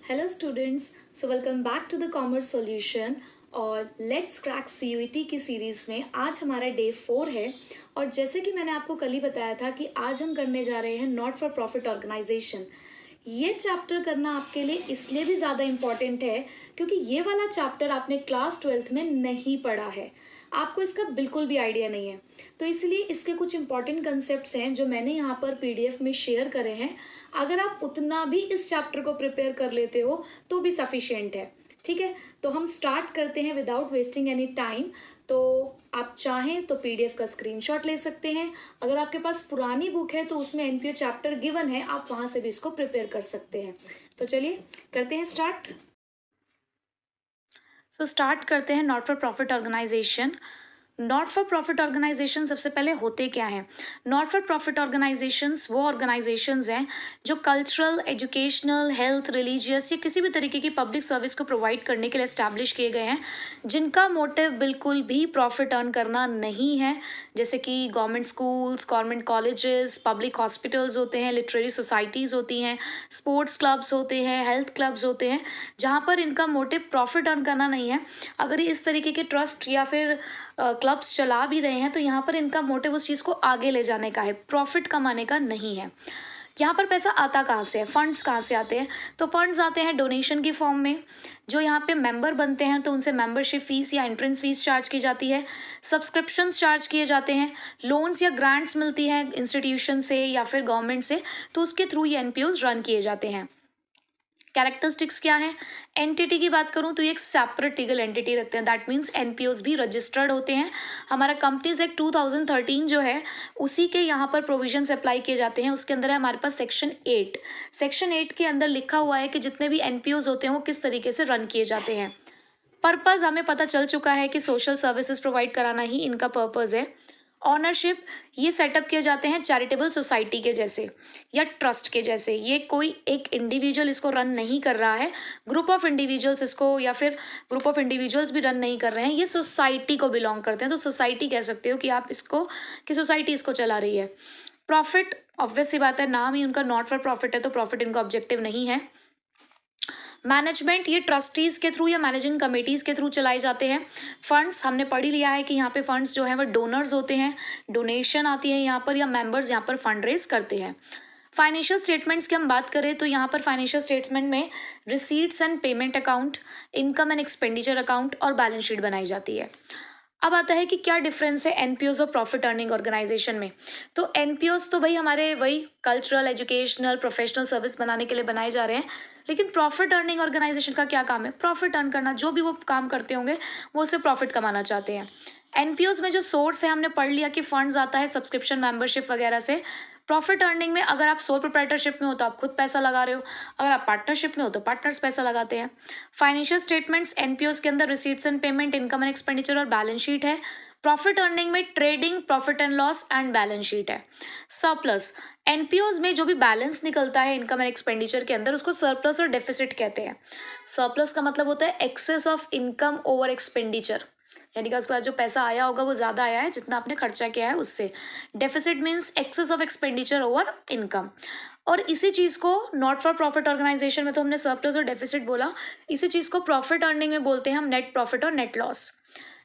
Hello students, so welcome back to the Commerce Solution. और let's crack CUET की series में आज हमारा डे 4 है। और जैसे कि मैंने आपको कल ही बताया था कि आज हम करने जा रहे हैं नॉट फॉर प्रॉफिट ऑर्गेनाइजेशन। ये चैप्टर करना आपके लिए इसलिए भी ज़्यादा इम्पॉर्टेंट है क्योंकि ये वाला चैप्टर आपने क्लास 12th में नहीं पढ़ा है, आपको इसका बिल्कुल भी आइडिया नहीं है। तो इसलिए इसके कुछ इंपॉर्टेंट कंसेप्ट्स हैं जो मैंने यहाँ पर पीडीएफ में शेयर करे हैं। अगर आप उतना भी इस चैप्टर को प्रिपेयर कर लेते हो तो भी सफिशिएंट है। ठीक है, तो हम स्टार्ट करते हैं विदाउट वेस्टिंग एनी टाइम। तो आप चाहें तो पीडीएफ का स्क्रीनशॉट ले सकते हैं। अगर आपके पास पुरानी बुक है तो उसमें एनपीओ चैप्टर गिवन है, आप वहां से भी इसको प्रिपेयर कर सकते हैं। तो चलिए करते हैं स्टार्ट। स्टार्ट करते हैं not for profit organisation. Not for profit organisation सबसे पहले होते क्या हैं? नॉट फॉर प्रॉफिट ऑर्गेनाइजेशंस वो ऑर्गेनाइजेशंस हैं जो कल्चरल, एजुकेशनल, हेल्थ, रिलीजियस या किसी भी तरीके की पब्लिक सर्विस को प्रोवाइड करने के लिए एस्टैब्लिश किए गए हैं, जिनका मोटिव बिल्कुल भी प्रॉफिट अर्न करना नहीं है। जैसे कि government schools, government colleges, public hospitals होते हैं, लिटरेरी सोसाइटीज़ होती हैं, स्पोर्ट्स क्लब्स होते हैं, हेल्थ क्लब्स होते हैं, जहाँ पर इनका मोटिव प्रॉफिट अर्न करना नहीं है। अगर ये इस तरीके के ट्रस्ट या फिर क्लब्स चला भी रहे हैं तो यहाँ पर इनका मोटिव उस चीज़ को आगे ले जाने का है, प्रॉफिट कमाने का नहीं है। यहाँ पर पैसा आता कहाँ से है, फंड्स कहाँ से आते हैं? तो फंड्स आते हैं डोनेशन की फॉर्म में। जो यहाँ पे मेंबर बनते हैं तो उनसे मेंबरशिप फीस या एंट्रेंस फीस चार्ज की जाती है, सब्सक्रिप्शंस चार्ज किए जाते हैं, लोन्स या ग्रांट्स मिलती हैं इंस्टीट्यूशन से या फिर गवर्नमेंट से, तो उसके थ्रू ये एनपीओज रन किए जाते हैं। कैरेक्टरिस्टिक्स क्या है? एंटिटी की बात करूं तो ये एक सेपरेट लीगल एंटिटी रखते हैं, दैट मीन्स एनपीओज भी रजिस्टर्ड होते हैं। हमारा कंपनीज एक्ट 2013 जो है उसी के यहाँ पर प्रोविजंस अप्लाई किए जाते हैं। उसके अंदर है हमारे पास सेक्शन 8 के अंदर लिखा हुआ है कि जितने भी एनपीओज होते हैं वो किस तरीके से रन किए जाते हैं। पर्पज़ हमें पता चल चुका है कि सोशल सर्विसेज प्रोवाइड कराना ही इनका पर्पज़ है। ऑनरशिप, ये सेटअप किए जाते हैं चैरिटेबल सोसाइटी के जैसे या ट्रस्ट के जैसे। ये कोई एक इंडिविजुअल इसको रन नहीं कर रहा है, ग्रुप ऑफ इंडिविजुअल्स इसको या फिर ग्रुप ऑफ इंडिविजुअल्स भी रन नहीं कर रहे हैं, ये सोसाइटी को बिलोंग करते हैं। तो सोसाइटी कह सकते हो कि आप इसको, कि सोसाइटी इसको चला रही है। प्रॉफिट, ऑब्वियस सी बात है, नाम ही उनका नॉट फॉर प्रॉफिट है तो प्रॉफिट इनका ऑब्जेक्टिव नहीं है। मैनेजमेंट, ये ट्रस्टीज़ के थ्रू या मैनेजिंग कमेटीज़ के थ्रू चलाए जाते हैं। फंड्स, हमने पढ़ ही लिया है कि यहाँ पे फंड्स जो हैं वो डोनर्स होते हैं, डोनेशन आती है यहाँ पर, या मेंबर्स यहाँ पर फंड रेज करते हैं। फाइनेंशियल स्टेटमेंट्स की हम बात करें तो यहाँ पर फाइनेंशियल स्टेटमेंट में receipts and payment account, income and expenditure account और बैलेंस शीट बनाई जाती है। अब आता है कि क्या डिफरेंस है एनपीओज और प्रॉफिट अर्निंग ऑर्गेनाइजेशन में। तो एनपीओज तो भाई हमारे वही कल्चरल, एजुकेशनल, प्रोफेशनल सर्विस बनाने के लिए बनाए जा रहे हैं, लेकिन प्रॉफिट अर्निंग ऑर्गेनाइजेशन का क्या काम है? प्रॉफिट अर्न करना। जो भी वो काम करते होंगे वो उससे प्रॉफिट कमाना चाहते हैं। एनपीओज में जो सोर्स है हमने पढ़ लिया कि फंड्स आता है सब्सक्रिप्शन, मेंबरशिप वगैरह से। प्रॉफिट अर्निंग में अगर आप सोल प्रोप्राइटरशिप में हो तो आप खुद पैसा लगा रहे हो, अगर आप पार्टनरशिप में हो तो पार्टनर्स पैसा लगाते हैं। फाइनेंशियल स्टेटमेंट्स एनपीओज के अंदर receipts and payment, income and expenditure और बैलेंस शीट है। प्रॉफिट अर्निंग में trading, profit and loss and balance sheet है। सरप्लस, एनपीओज में जो भी बैलेंस निकलता है इनकम एंड एक्सपेंडिचर के अंदर उसको सरप्लस और डेफिसिट कहते हैं। सरप्लस का मतलब होता है excess of income over expenditure, यानी कि उसके पास जो पैसा आया होगा वो ज़्यादा आया है जितना आपने खर्चा किया है उससे। Deficit means excess of expenditure over income. और इसी चीज़ को नॉट फॉर प्रॉफिट ऑर्गेनाइजेशन में तो हमने सरप्लस और डेफिसिट बोला, इसी चीज़ को प्रॉफिट अर्निंग में बोलते हैं हम नेट प्रॉफिट और नेट लॉस।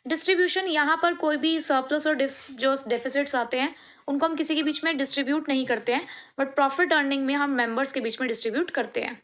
डिस्ट्रीब्यूशन, यहाँ पर कोई भी सरप्लस और जो डेफिसिट्स आते हैं उनको हम किसी के बीच में डिस्ट्रीब्यूट नहीं करते हैं, बट प्रॉफिट अर्निंग में हम मेंबर्स के बीच में डिस्ट्रीब्यूट करते हैं।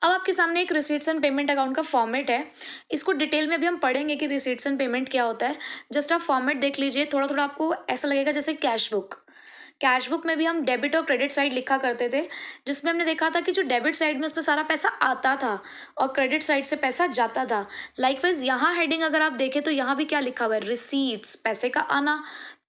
अब आपके सामने एक रिसीट्स एंड पेमेंट अकाउंट का फॉर्मेट है। इसको डिटेल में भी हम पढ़ेंगे कि रिसीट्स एंड पेमेंट क्या होता है। जस्ट आप फॉर्मेट देख लीजिए, थोड़ा थोड़ा आपको ऐसा लगेगा जैसे कैश बुक में भी हम डेबिट और क्रेडिट साइड लिखा करते थे, जिसमें हमने देखा था कि जो डेबिट साइड में उसमें सारा पैसा आता था और क्रेडिट साइड से पैसा जाता था। लाइकवाइज यहाँ हेडिंग अगर आप देखें तो यहाँ भी क्या लिखा हुआ है? रिसीट्स, पैसे का आना,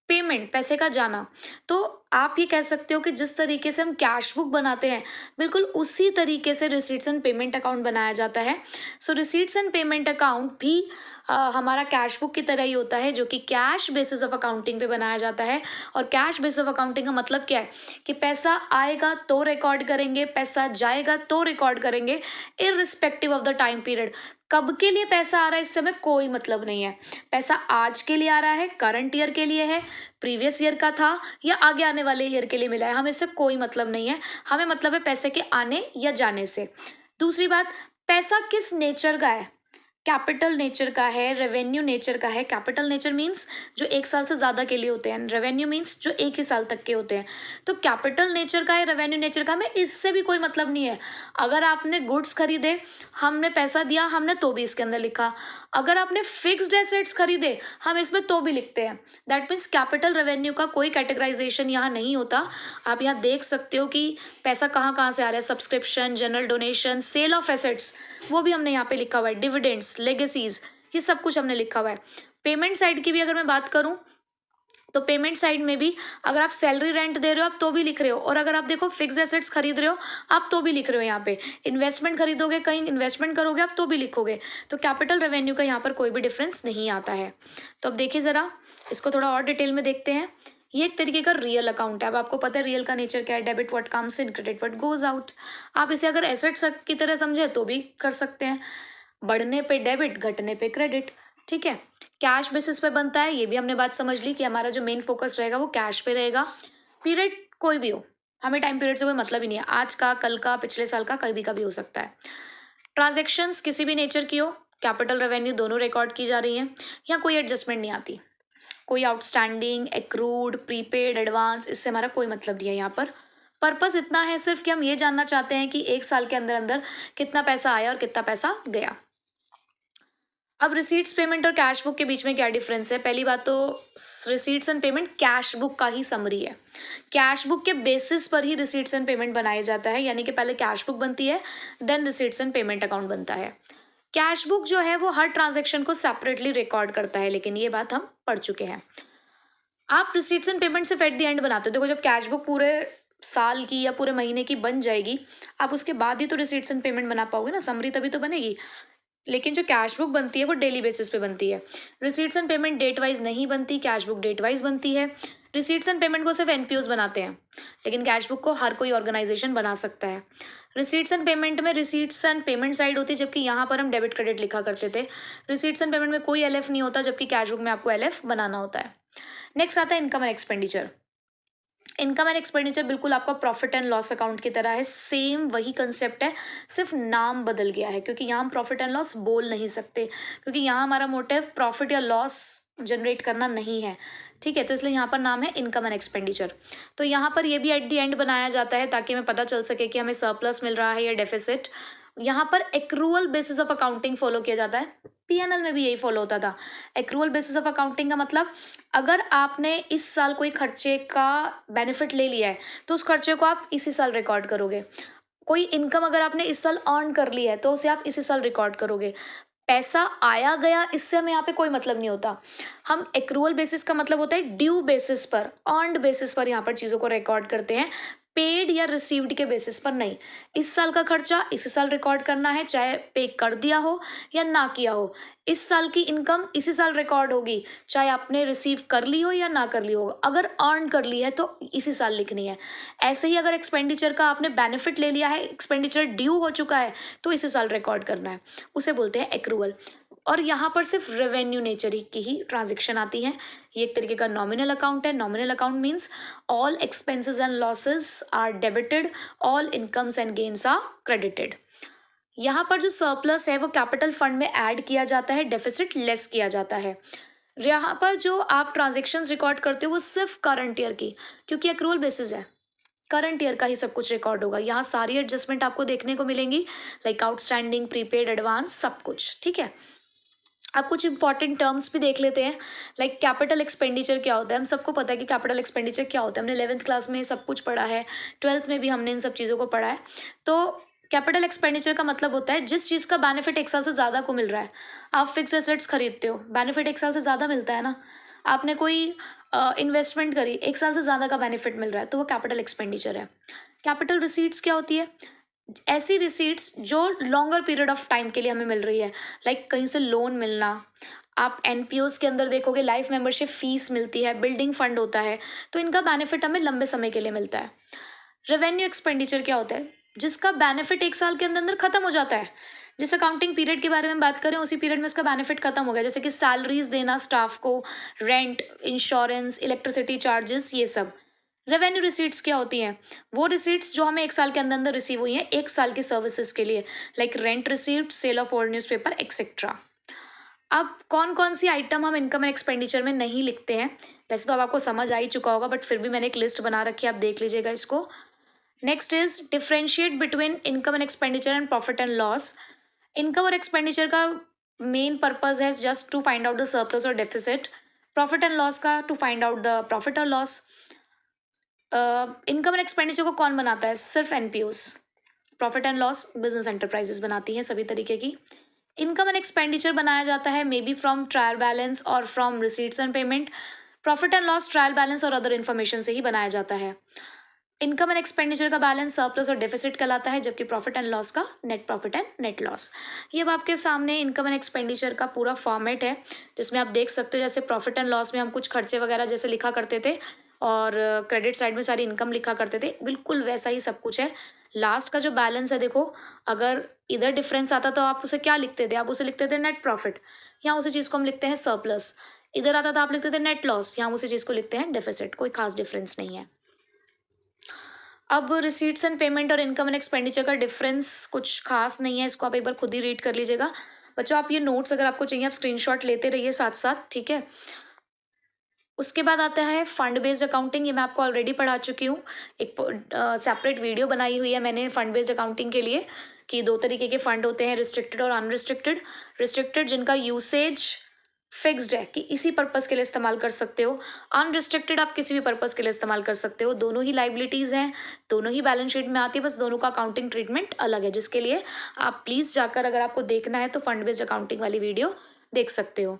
पेमेंट, पैसे का जाना। तो आप ये कह सकते हो कि जिस तरीके से हम कैश बुक बनाते हैं बिल्कुल उसी तरीके से रिसीट्स एंड पेमेंट अकाउंट बनाया जाता है। सो रिसीट्स एंड पेमेंट अकाउंट भी हमारा कैश बुक की तरह ही होता है, जो कि कैश बेसिस ऑफ अकाउंटिंग पे बनाया जाता है। और कैश बेसिस ऑफ अकाउंटिंग का मतलब क्या है कि पैसा आएगा तो रिकॉर्ड करेंगे, पैसा जाएगा तो रिकॉर्ड करेंगे, irrespective of the time period. कब के लिए पैसा आ रहा है इससे हमें कोई मतलब नहीं है। पैसा आज के लिए आ रहा है, करंट ईयर के लिए है, प्रीवियस ईयर का था या आगे आने वाले ईयर के लिए मिला है, हमें इससे कोई मतलब नहीं है। हमें मतलब है पैसे के आने या जाने से। दूसरी बात, पैसा किस नेचर का है, कैपिटल नेचर का है, रेवेन्यू नेचर का है। कैपिटल नेचर मीन्स जो 1 साल से ज़्यादा के लिए होते हैं, रेवेन्यू मीन्स जो 1 ही साल तक के होते हैं। तो कैपिटल नेचर का है, रेवेन्यू नेचर का, हमें इससे भी कोई मतलब नहीं है। अगर आपने गुड्स खरीदे, हमने पैसा दिया, हमने तो भी इसके अंदर लिखा। अगर आपने फिक्स्ड एसेट्स खरीदे, हम इसमें तो भी लिखते हैं। दैट मीन्स कैपिटल रेवेन्यू का कोई कैटेगराइजेशन यहाँ नहीं होता। आप यहाँ देख सकते हो कि पैसा कहाँ कहाँ से आ रहा है, subscription, general donation, sale of assets, वो भी हमने यहाँ पे लिखा हुआ है, डिविडेंड्स, लेगेसीज, ये सब कुछ हमने लिखा हुआ है। पेमेंट साइड की भी अगर मैं बात करूँ तो पेमेंट साइड में भी अगर आप सैलरी रेंट दे रहे हो आप तो भी लिख रहे हो, और अगर आप देखो फिक्स्ड एसेट्स खरीद रहे हो आप तो भी लिख रहे हो। यहाँ पे इन्वेस्टमेंट खरीदोगे, कहीं इन्वेस्टमेंट करोगे आप तो भी लिखोगे। तो कैपिटल रेवेन्यू का यहाँ पर कोई भी डिफरेंस नहीं आता है। तो अब देखिए ज़रा इसको थोड़ा और डिटेल में देखते हैं। ये एक तरीके का रियल अकाउंट है। अब आपको पता है रियल का नेचर क्या है, debit what comes in, credit what goes out. आप इसे अगर एसेट्स की तरह समझे तो भी कर सकते हैं, बढ़ने पे डेबिट, घटने पे क्रेडिट, ठीक है। कैश बेसिस पे बनता है, ये भी हमने बात समझ ली कि हमारा जो मेन फोकस रहेगा वो कैश पे रहेगा। पीरियड कोई भी हो, हमें टाइम पीरियड से कोई मतलब ही नहीं है, आज का, कल का, पिछले साल का, कभी का भी हो सकता है। ट्रांजेक्शन्स किसी भी नेचर की हो, कैपिटल रेवेन्यू दोनों रिकॉर्ड की जा रही हैं, यहाँ कोई एडजस्टमेंट नहीं आती। कोई आउटस्टैंडिंग, एक्रूड, प्रीपेड, एडवांस, इससे हमारा कोई मतलब नहीं है। यहाँ पर पर्पस इतना है सिर्फ कि हम ये जानना चाहते हैं कि 1 साल के अंदर अंदर कितना पैसा आया और कितना पैसा गया। अब रिसीट्स पेमेंट और कैश बुक के बीच में क्या डिफरेंस है? पहली बात तो receipts and payment cash book का ही समरी है। कैश बुक के बेसिस पर ही रिसीट्स एंड पेमेंट बनाया जाता है, यानी कि पहले कैश बुक बनती है, then receipts and payment account बनता है। कैश बुक जो है वो हर ट्रांजेक्शन को सेपरेटली रिकॉर्ड करता है, लेकिन ये बात हम पढ़ चुके हैं। आप रिसीट्स एंड पेमेंट सिर्फ एट द एंड बनाते हो। देखो जब कैश बुक पूरे साल की या पूरे महीने की बन जाएगी, आप उसके बाद ही तो रिसीट्स एंड पेमेंट बना पाओगे ना, समरी तभी तो बनेगी। लेकिन जो कैश बुक बनती है वो डेली बेसिस पे बनती है। Receipts and payment date wise नहीं बनती, कैश बुक डेट वाइज बनती है। रिसीट्स एंड पेमेंट को सिर्फ एनपीओज बनाते हैं, लेकिन कैश बुक को हर कोई ऑर्गेनाइजेशन बना सकता है। रिसीट्स एंड पेमेंट में रिसीट्स एंड पेमेंट साइड होती है, जबकि यहाँ पर हम डेबिट क्रेडिट लिखा करते थे। रिसीट्स एंड पेमेंट में कोई एलएफ नहीं होता, जबकि कैश बुक में आपको एलएफ बनाना होता है। नेक्स्ट आता है income and expenditure. Income and expenditure बिल्कुल आपका प्रॉफिट एंड लॉस अकाउंट की तरह है, सेम वही कंसेप्ट है, सिर्फ नाम बदल गया है, क्योंकि यहाँ हम प्रॉफिट एंड लॉस बोल नहीं सकते, क्योंकि यहाँ हमारा मोटिव प्रॉफिट या लॉस जनरेट करना नहीं है, ठीक है। तो इसलिए यहाँ पर नाम है इनकम एंड एक्सपेंडिचर। तो यहाँ पर ये भी एट द एंड बनाया जाता है ताकि हमें पता चल सके कि हमें सरप्लस मिल रहा है या डेफिसिट। यहाँ पर accrual basis of accounting follow किया जाता है, पीएनएल में भी यही फॉलो होता था। एक्रूअल बेसिस ऑफ अकाउंटिंग का मतलब अगर आपने इस साल कोई खर्चे का बेनिफिट ले लिया है तो उस खर्चे को आप इसी साल रिकॉर्ड करोगे। कोई इनकम अगर आपने इस साल अर्न कर ली है तो उसे आप इसी साल रिकॉर्ड करोगे। पैसा आया गया इससे हमें यहाँ पे कोई मतलब नहीं होता। हम एक्रूअल बेसिस का मतलब होता है ड्यू बेसिस पर, अर्नड बेसिस पर यहाँ पर चीज़ों को रिकॉर्ड करते हैं, पेड या रिसीव्ड के बेसिस पर नहीं। इस साल का खर्चा इसी साल रिकॉर्ड करना है, चाहे पे कर दिया हो या ना किया हो। इस साल की इनकम इसी साल रिकॉर्ड होगी, चाहे आपने रिसीव कर ली हो या ना कर ली हो। अगर अर्न कर ली है तो इसी साल लिखनी है। ऐसे ही अगर एक्सपेंडिचर का आपने बेनिफिट ले लिया है, एक्सपेंडिचर ड्यू हो चुका है, तो इसी साल रिकॉर्ड करना है, उसे बोलते हैं एक्रूअल। और यहाँ पर सिर्फ रेवेन्यू नेचर की ही ट्रांजेक्शन आती है। ये एक तरीके का नॉमिनल अकाउंट है। Nominal account means all expenses and losses are debited, all incomes and gains are credited. यहाँ पर जो सरप्लस है वो कैपिटल फंड में ऐड किया जाता है, डेफिसिट लेस किया जाता है। यहाँ पर जो आप ट्रांजेक्शन्स रिकॉर्ड करते हो वो सिर्फ करंट ईयर की, क्योंकि एक्रूअल बेसिस है, करंट ईयर का ही सब कुछ रिकॉर्ड होगा। यहाँ सारी एडजस्टमेंट आपको देखने को मिलेंगी, लाइक आउटस्टैंडिंग, प्रीपेड, एडवांस, सब कुछ, ठीक है। अब कुछ इंपॉर्टेंट टर्म्स भी देख लेते हैं, लाइक कैपिटल एक्सपेंडिचर क्या होता है। हम सबको पता है कि कैपिटल एक्सपेंडिचर क्या होता है, हमने 11th क्लास में सब कुछ पढ़ा है, 12th में भी हमने इन सब चीज़ों को पढ़ा है। तो कैपिटल एक्सपेंडिचर का मतलब होता है जिस चीज़ का बेनिफिट 1 साल से ज़्यादा को मिल रहा है। आप फिक्स एसेट्स खरीदते हो, बेनिफिट 1 साल से ज़्यादा मिलता है ना। आपने कोई इन्वेस्टमेंट करी, 1 साल से ज़्यादा का बेनिफिट मिल रहा है, तो वो कैपिटल एक्सपेंडिचर है। कैपिटल रिसीट्स क्या होती है? ऐसी रिसीट्स जो लॉन्गर पीरियड ऑफ टाइम के लिए हमें मिल रही है, लाइक कहीं से लोन मिलना। आप एनपीओस के अंदर देखोगे लाइफ मेंबरशिप फीस मिलती है, बिल्डिंग फंड होता है, तो इनका बेनिफिट हमें लंबे समय के लिए मिलता है। रेवेन्यू एक्सपेंडिचर क्या होता है? जिसका बेनिफिट 1 साल के अंदर अंदर खत्म हो जाता है। जिस अकाउंटिंग पीरियड के बारे में बात करें उसी पीरियड में उसका बेनिफिट खत्म हो गया, जैसे कि सैलरीज देना स्टाफ को, रेंट, इंश्योरेंस, इलेक्ट्रिसिटी चार्जेस, ये सब। रेवेन्यू रिसीट्स क्या होती हैं? वो रिसीट्स जो हमें 1 साल के अंदर अंदर रिसीव हुई हैं 1 साल की सर्विसेज के लिए, like rent receipt, sale of old newspaper etcetera. अब कौन-कौन सी आइटम हम इनकम एंड एक्सपेंडिचर में नहीं लिखते हैं? वैसे तो अब आपको समझ आ ही चुका होगा, बट फिर भी मैंने एक लिस्ट बना रखी है, आप देख लीजिएगा इसको। Next is differentiate between income and expenditure and profit and loss. Income और एक्सपेंडिचर का मेन पर्पज है just to find out the surplus और डेफिसिट। प्रॉफिट एंड लॉस का to find out the profit और लॉस। इनकम एंड एक्सपेंडिचर को कौन बनाता है? सिर्फ NPOs. Profit and loss business enterprises बनाती हैं सभी तरीके की। इनकम एंड एक्सपेंडिचर बनाया जाता है may be from trial balance और from receipts and payment. Profit and loss trial balance और अदर इन्फॉर्मेशन से ही बनाया जाता है। इनकम एंड एक्सपेंडिचर का बैलेंस सरप्लस और डेफिसिट कहलाता है, जबकि प्रॉफिट एंड लॉस का net profit and net loss. ये अब आपके सामने इनकम एंड एक्सपेंडिचर का पूरा फॉर्मेट है, जिसमें आप देख सकते हो जैसे प्रॉफिट एंड लॉस में हम कुछ खर्चे वगैरह जैसे लिखा करते थे और क्रेडिट साइड में सारी इनकम लिखा करते थे, बिल्कुल वैसा ही सब कुछ है। लास्ट का जो बैलेंस है देखो, अगर इधर डिफरेंस आता तो आप उसे क्या लिखते थे? आप उसे लिखते थे नेट प्रॉफिट, यहाँ उसी चीज़ को हम लिखते हैं सरप्लस। इधर आता था आप लिखते थे नेट लॉस, यहाँ उसी चीज़ को लिखते हैं डेफिसिट। कोई खास डिफरेंस नहीं है। अब रिसीट्स एंड पेमेंट और इनकम एंड एक्सपेंडिचर का डिफरेंस कुछ खास नहीं है, इसको आप एक बार खुद ही रीड कर लीजिएगा। बच्चों आप ये नोट्स अगर आपको चाहिए आप स्क्रीनशॉट लेते रहिए साथ साथ, ठीक है। उसके बाद आता है फंड बेस्ड अकाउंटिंग। ये मैं आपको ऑलरेडी पढ़ा चुकी हूँ, एक सेपरेट वीडियो बनाई हुई है मैंने फंड बेस्ड अकाउंटिंग के लिए, कि 2 तरीके के फंड होते हैं, रिस्ट्रिक्टेड और अनरिस्ट्रिक्टेड। रिस्ट्रिक्टेड जिनका यूसेज फिक्स्ड है कि इसी पर्पस के लिए इस्तेमाल कर सकते हो, अनरिस्ट्रिक्टेड आप किसी भी पर्पस के लिए इस्तेमाल कर सकते हो। दोनों ही लाइबिलिटीज़ हैं, दोनों ही बैलेंस शीट में आती है, बस दोनों का अकाउंटिंग ट्रीटमेंट अलग है, जिसके लिए आप प्लीज़ जाकर अगर आपको देखना है तो फंड बेस्ड अकाउंटिंग वाली वीडियो देख सकते हो।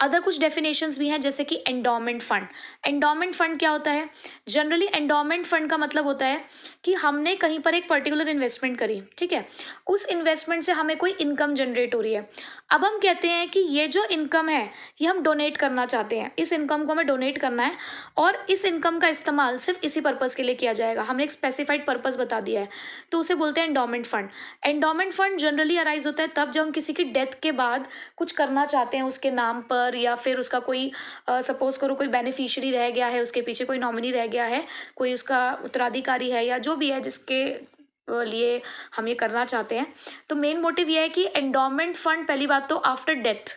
अदर कुछ डेफिनेशंस भी हैं जैसे कि एंडोमेंट फंड। एंडोमेंट फंड क्या होता है? जनरली एंडोमेंट फंड का मतलब होता है कि हमने कहीं पर एक पर्टिकुलर इन्वेस्टमेंट करी, ठीक है, उस इन्वेस्टमेंट से हमें कोई इनकम जनरेट हो रही है। अब हम कहते हैं कि ये जो इनकम है ये हम डोनेट करना चाहते हैं, इस इनकम को हमें डोनेट करना है और इस इनकम का इस्तेमाल सिर्फ इसी पर्पज़ के लिए किया जाएगा। हमने एक स्पेसिफाइड पर्पज़ बता दिया है, तो उसे बोलते हैं endowment fund. Endowment fund generally arise होता है तब जब हम किसी की डेथ के बाद कुछ करना चाहते हैं उसके नाम पर, या फिर उसका कोई सपोज करो कोई बेनिफिशियरी रह गया है, उसके पीछे कोई नॉमिनी रह गया है, कोई उसका उत्तराधिकारी है, या जो भी है जिसके लिए हम ये करना चाहते हैं। तो मेन मोटिव ये है कि एंडोमेंट फंड पहली बात तो आफ्टर डेथ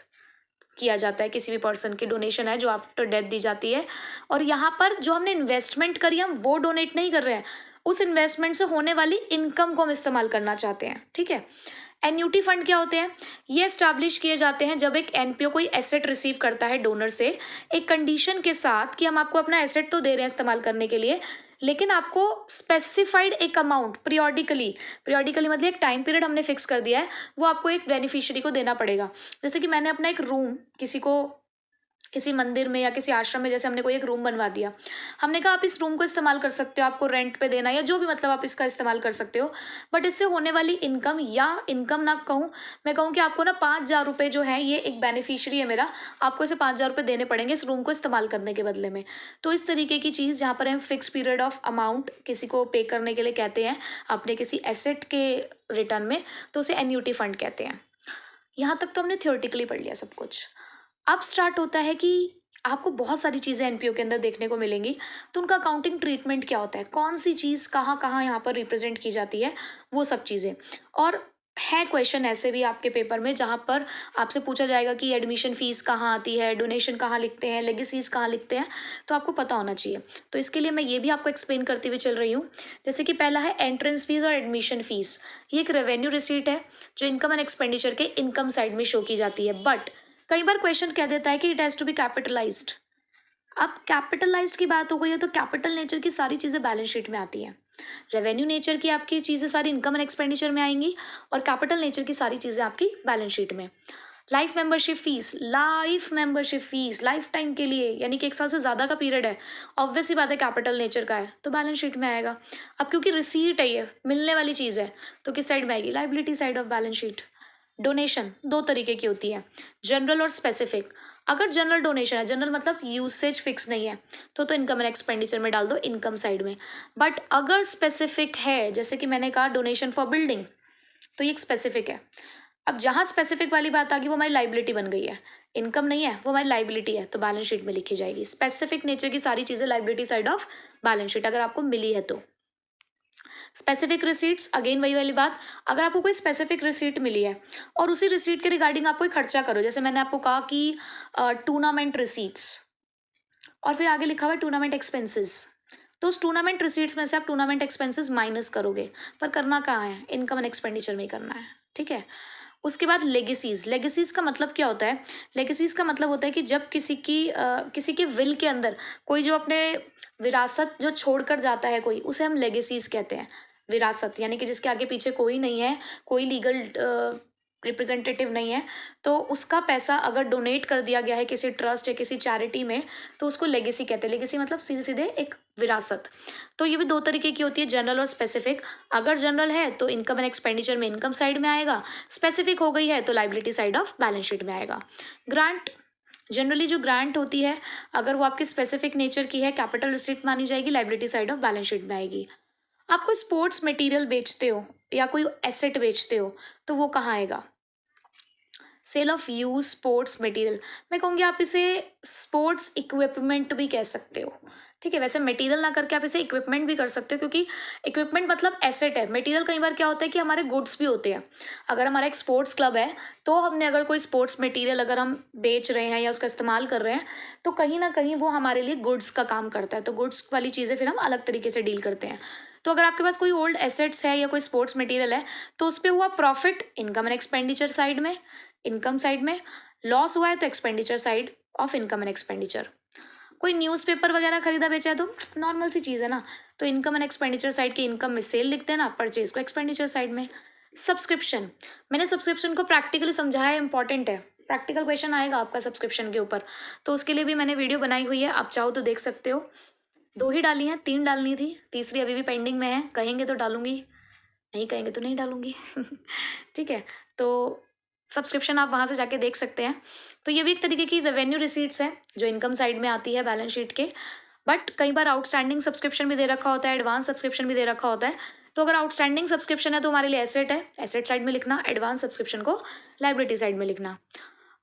किया जाता है, किसी भी पर्सन की डोनेशन है जो आफ्टर डेथ दी जाती है। और यहाँ पर जो हमने इन्वेस्टमेंट करी हम वो डोनेट नहीं कर रहे हैं, उस इन्वेस्टमेंट से होने वाली इनकम को हम इस्तेमाल करना चाहते हैं, ठीक है। एन्यूटी फंड क्या होते हैं? ये एस्टैब्लिश किए जाते हैं जब एक एनपीओ कोई एसेट रिसीव करता है डोनर से, एक कंडीशन के साथ कि हम आपको अपना एसेट तो दे रहे हैं इस्तेमाल करने के लिए, लेकिन आपको स्पेसिफाइड एक अमाउंट पीरियोडिकली मतलब एक टाइम पीरियड हमने फिक्स कर दिया है, वो आपको एक बेनिफिशियरी को देना पड़ेगा। जैसे कि मैंने अपना एक रूम किसी को, किसी मंदिर में या किसी आश्रम में, जैसे हमने कोई एक रूम बनवा दिया, हमने कहा आप इस रूम को इस्तेमाल कर सकते हो, आपको रेंट पे देना या जो भी, मतलब आप इसका इस्तेमाल कर सकते हो, बट इससे होने वाली इनकम, या इनकम ना कहूँ, मैं कहूँ कि आपको ना 5,000 रुपये जो है, ये एक बेनिफिशियरी है मेरा, आपको इसे 5,000 रुपये देने पड़ेंगे इस रूम को इस्तेमाल करने के बदले में। तो इस तरीके की चीज़ जहाँ पर हम फिक्स पीरियड ऑफ अमाउंट किसी को पे करने के लिए कहते हैं अपने किसी एसेट के रिटर्न में, तो उसे एन्यूटी फंड कहते हैं। यहाँ तक तो हमने थियोरेटिकली पढ़ लिया सब कुछ। अब स्टार्ट होता है कि आपको बहुत सारी चीज़ें एनपीओ के अंदर देखने को मिलेंगी, तो उनका अकाउंटिंग ट्रीटमेंट क्या होता है, कौन सी चीज़ कहाँ कहाँ यहाँ पर रिप्रेजेंट की जाती है, वो सब चीज़ें। और है क्वेश्चन ऐसे भी आपके पेपर में जहाँ पर आपसे पूछा जाएगा कि एडमिशन फ़ीस कहाँ आती है, डोनेशन कहाँ लिखते हैं, लेगेसीज कहाँ लिखते हैं, तो आपको पता होना चाहिए। तो इसके लिए मैं ये भी आपको एक्सप्लेन करती हुई चल रही हूँ। जैसे कि पहला है एंट्रेंस फीस और एडमिशन फ़ीस। ये एक रेवेन्यू रिसीट है जो इनकम एंड एक्सपेंडिचर के इनकम साइड में शो की जाती है, बट कई बार क्वेश्चन कह देता है कि it has to be capitalised. अब कैपिटलाइज्ड की बात हो गई है तो कैपिटल नेचर की सारी चीज़ें बैलेंस शीट में आती हैं। रेवेन्यू नेचर की आपकी चीज़ें सारी इनकम एंड एक्सपेंडिचर में आएंगी और कैपिटल नेचर की सारी चीज़ें आपकी बैलेंस शीट में। Life membership fees life time के लिए, यानी कि 1 साल से ज़्यादा का पीरियड है, ऑब्वियस ही बात है कैपिटल नेचर का है तो बैलेंस शीट में आएगा। अब क्योंकि रिसीट है, ये मिलने वाली चीज़ है, तो किस साइड में आएगी? Liability side of balance sheet. Donation 2 तरीके की होती है, जनरल और स्पेसिफिक। अगर जनरल डोनेशन है, जनरल मतलब यूसेज फिक्स नहीं है, तो इनकम एंड एक्सपेंडिचर में डाल दो, इनकम साइड में। बट अगर स्पेसिफिक है, जैसे कि मैंने कहा डोनेशन फॉर बिल्डिंग, तो ये एक स्पेसिफिक है। अब जहाँ स्पेसिफिक वाली बात आ गई वो हमारी लाइबिलिटी बन गई है, इनकम नहीं है, वो हमारी लाइबिलिटी है, तो बैलेंस शीट में लिखी जाएगी। स्पेसिफिक नेचर की सारी चीज़ें liability side of balance sheet अगर आपको मिली है तो। स्पेसिफिक रिसीट्स, अगेन वही वाली बात, अगर आपको कोई स्पेसिफिक रिसीट मिली है और उसी रिसीट के रिगार्डिंग आप कोई खर्चा करो, जैसे मैंने आपको कहा कि टूर्नामेंट रिसीट्स और फिर आगे लिखा हुआ है टूर्नामेंट एक्सपेंसेस, तो उस टूर्नामेंट रिसीट्स में से आप टूर्नामेंट एक्सपेंसेस माइनस करोगे, पर करना कहाँ है, इनकम एंड एक्सपेंडिचर में ही करना है, ठीक है। उसके बाद लेगेसीज, लेगेसीज का मतलब क्या होता है, लेगेसीज का मतलब होता है कि जब किसी के विल के अंदर कोई जो अपने विरासत जो छोड़कर जाता है कोई, उसे हम लेगेसीज कहते हैं। विरासत यानी कि जिसके आगे पीछे कोई नहीं है, कोई लीगल रिप्रेजेंटेटिव नहीं है, तो उसका पैसा अगर डोनेट कर दिया गया है किसी ट्रस्ट या किसी चैरिटी में, तो उसको लेगेसी कहते हैं। लेगेसी मतलब सीधे सीधे एक विरासत। तो ये भी दो तरीके की होती है, जनरल और स्पेसिफिक। अगर जनरल है तो इनकम एंड एक्सपेंडिचर में इनकम साइड में आएगा, स्पेसिफिक हो गई है तो liability side of balance sheet में आएगा। ग्रांट, जनरली जो ग्रांट होती है अगर वो आपकी स्पेसिफिक नेचर की है, कैपिटल रिसीट मानी जाएगी, liability side of balance sheet में आएगी। आप कोई स्पोर्ट्स मटेरियल बेचते हो या कोई एसेट बेचते हो तो वो कहाँ आएगा, sale of used sports material, मैं कहूँगी आप इसे स्पोर्ट्स इक्विपमेंट भी कह सकते हो, ठीक है। वैसे मटेरियल ना करके आप इसे इक्विपमेंट भी कर सकते हो, क्योंकि इक्विपमेंट मतलब एसेट है। मटेरियल कई बार क्या होता है कि हमारे गुड्स भी होते हैं। अगर हमारा एक स्पोर्ट्स क्लब है तो हमने अगर कोई स्पोर्ट्स मटेरियल अगर हम बेच रहे हैं या उसका इस्तेमाल कर रहे हैं तो कहीं ना कहीं वो हमारे लिए गुड्स का काम करता है, तो गुड्स वाली चीज़ें फिर हम अलग तरीके से डील करते हैं। तो अगर आपके पास कोई ओल्ड एसेट्स है या कोई स्पोर्ट्स मटेरियल है तो उस पर हुआ profit income and expenditure side में, इनकम साइड में, लॉस हुआ है तो expenditure side of income and expenditure. कोई न्यूज़पेपर वगैरह खरीदा बेचा है तो नॉर्मल सी चीज़ है ना, तो इनकम एंड एक्सपेंडिचर साइड की इनकम में सेल लिखते हैं ना, परचेज को एक्सपेंडिचर साइड में। सब्सक्रिप्शन, मैंने सब्सक्रिप्शन को प्रैक्टिकली समझाया है, इंपॉर्टेंट है, प्रैक्टिकल क्वेश्चन आएगा आपका सब्सक्रिप्शन के ऊपर, तो उसके लिए भी मैंने वीडियो बनाई हुई है, आप चाहो तो देख सकते हो। 2 ही डाली हैं, 3 डालनी थी, तीसरी अभी भी पेंडिंग में है, कहेंगे तो डालूंगी, नहीं कहेंगे तो नहीं डालूंगी ठीक है। तो सब्सक्रिप्शन आप वहाँ से जाके देख सकते हैं। तो ये भी एक तरीके की रेवेन्यू रिसीट्स है जो इनकम साइड में आती है बैलेंस शीट के, बट कई बार आउटस्टैंडिंग सब्सक्रिप्शन भी दे रखा होता है, एडवांस सब्सक्रिप्शन भी दे रखा होता है। तो अगर आउटस्टैंडिंग सब्सक्रिप्शन है तो हमारे लिए एसेट है, एसेट साइड में लिखना, एडवांस सब्सक्रिप्शन को लाइबिलिटी साइड में लिखना।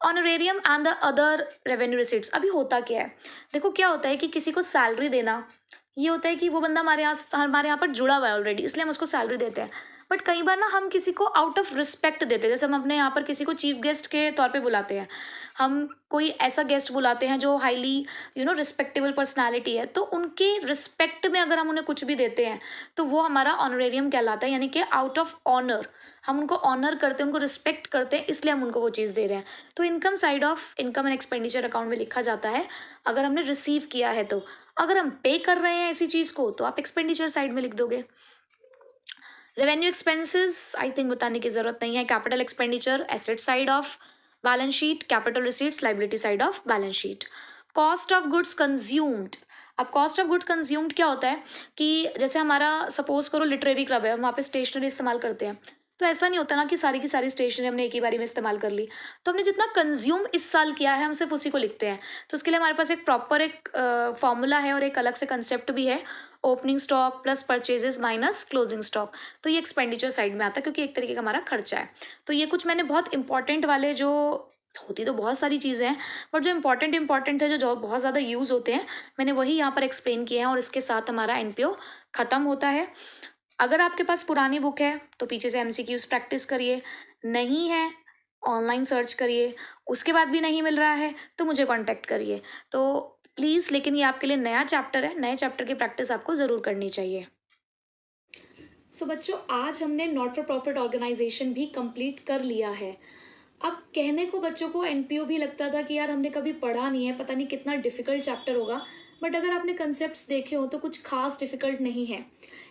Honorarium and the other revenue receipts, अभी होता क्या है, देखो क्या होता है कि किसी को सैलरी देना, ये होता है कि वो बंदा हमारे यहाँ पर जुड़ा हुआ है ऑलरेडी, इसलिए हम उसको सैलरी देते हैं। बट कई बार ना हम किसी को आउट ऑफ रिस्पेक्ट देते हैं, जैसे हम अपने यहाँ पर किसी को चीफ गेस्ट के तौर पे बुलाते हैं, हम कोई ऐसा गेस्ट बुलाते हैं जो हाईली रिस्पेक्टेबल पर्सनालिटी है, तो उनके रिस्पेक्ट में अगर हम उन्हें कुछ भी देते हैं तो वो हमारा ऑनरेरियम कहलाता है, यानी कि आउट ऑफ ऑनर, हम उनको ऑनर करते हैं, उनको रिस्पेक्ट करते हैं, इसलिए हम उनको वो चीज़ दे रहे हैं। तो income side of income and expenditure account में लिखा जाता है अगर हमने रिसीव किया है तो। अगर हम पे कर रहे हैं ऐसी चीज़ को तो आप एक्सपेंडिचर साइड में लिख दोगे। रेवेन्यू एक्सपेंसेस आई थिंक बताने की ज़रूरत नहीं है। Capital expenditure asset side of balance sheet, capital receipts liability side of balance sheet. Cost of goods consumed, अब कॉस्ट ऑफ गुड्स कंज्यूम्ड क्या होता है कि जैसे हमारा सपोज करो लिटरेरी क्लब है, हम वहाँ पे स्टेशनरी इस्तेमाल करते हैं, तो ऐसा नहीं होता ना कि सारी की सारी स्टेशनरी हमने एक ही बारी में इस्तेमाल कर ली, तो हमने जितना कंज्यूम इस साल किया है हम सिर्फ उसी को लिखते हैं। तो उसके लिए हमारे पास एक प्रॉपर एक फॉर्मूला है और एक अलग से कंसेप्ट भी है, opening stock plus purchases minus closing stock. तो ये एक्सपेंडिचर साइड में आता है क्योंकि एक तरीके का हमारा खर्चा है। तो ये कुछ मैंने बहुत इंपॉर्टेंट वाले, जो होती तो बहुत सारी चीज़ें हैं बट जो इंपॉर्टेंट है, जो बहुत ज़्यादा यूज़ होते हैं, मैंने वही यहाँ पर एक्सप्लेन किए हैं और इसके साथ हमारा एनपीओ ख़त्म होता है। अगर आपके पास पुरानी बुक है तो पीछे से एमसीक्यूज़ प्रैक्टिस करिए, नहीं है ऑनलाइन सर्च करिए, उसके बाद भी नहीं मिल रहा है तो मुझे कांटेक्ट करिए। तो प्लीज़, लेकिन ये आपके लिए नया चैप्टर है, नए चैप्टर की प्रैक्टिस आपको ज़रूर करनी चाहिए। सो बच्चों, आज हमने नॉट फॉर प्रॉफिट ऑर्गेनाइजेशन भी कंप्लीट कर लिया है। अब कहने को बच्चों को एनपीओ भी लगता था कि यार हमने कभी पढ़ा नहीं है, पता नहीं कितना डिफ़िकल्ट चैप्टर होगा, बट अगर आपने कंसेप्ट्स देखे हो तो कुछ खास डिफ़िकल्ट नहीं है।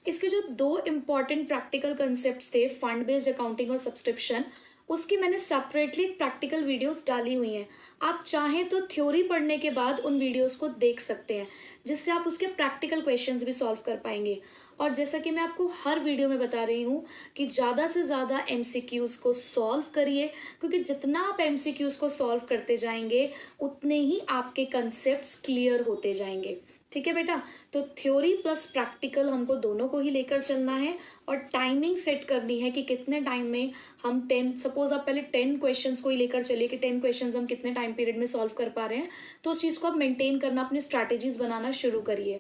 इसके जो 2 इम्पॉर्टेंट प्रैक्टिकल कंसेप्ट्स थे, फंड बेस्ड अकाउंटिंग और सब्सक्रिप्शन, उसकी मैंने सेपरेटली प्रैक्टिकल वीडियोस डाली हुई हैं। आप चाहें तो थ्योरी पढ़ने के बाद उन वीडियोस को देख सकते हैं, जिससे आप उसके प्रैक्टिकल क्वेश्चंस भी सॉल्व कर पाएंगे। और जैसा कि मैं आपको हर वीडियो में बता रही हूँ कि ज़्यादा से ज़्यादा एमसीक्यूज़ को सॉल्व करिए, क्योंकि जितना आप एमसीक्यूज़ को सॉल्व करते जाएंगे उतने ही आपके कंसेप्ट्स क्लियर होते जाएंगे। ठीक है बेटा। तो थ्योरी प्लस प्रैक्टिकल हमको दोनों को ही लेकर चलना है और टाइमिंग सेट करनी है कि कितने टाइम में हम 10, सपोज आप पहले 10 क्वेश्चंस को ही लेकर चलिए कि 10 क्वेश्चंस हम कितने टाइम पीरियड में सॉल्व कर पा रहे हैं, तो उस चीज़ को आप मेंटेन करना, अपनी स्ट्रैटेजीज बनाना शुरू करिए।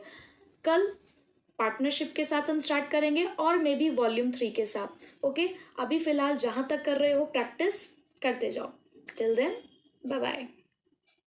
कल पार्टनरशिप के साथ हम स्टार्ट करेंगे और मे बी वॉल्यूम 3 के साथ। ओके, अभी फिलहाल जहाँ तक कर रहे हो प्रैक्टिस करते जाओ। Till then bye bye.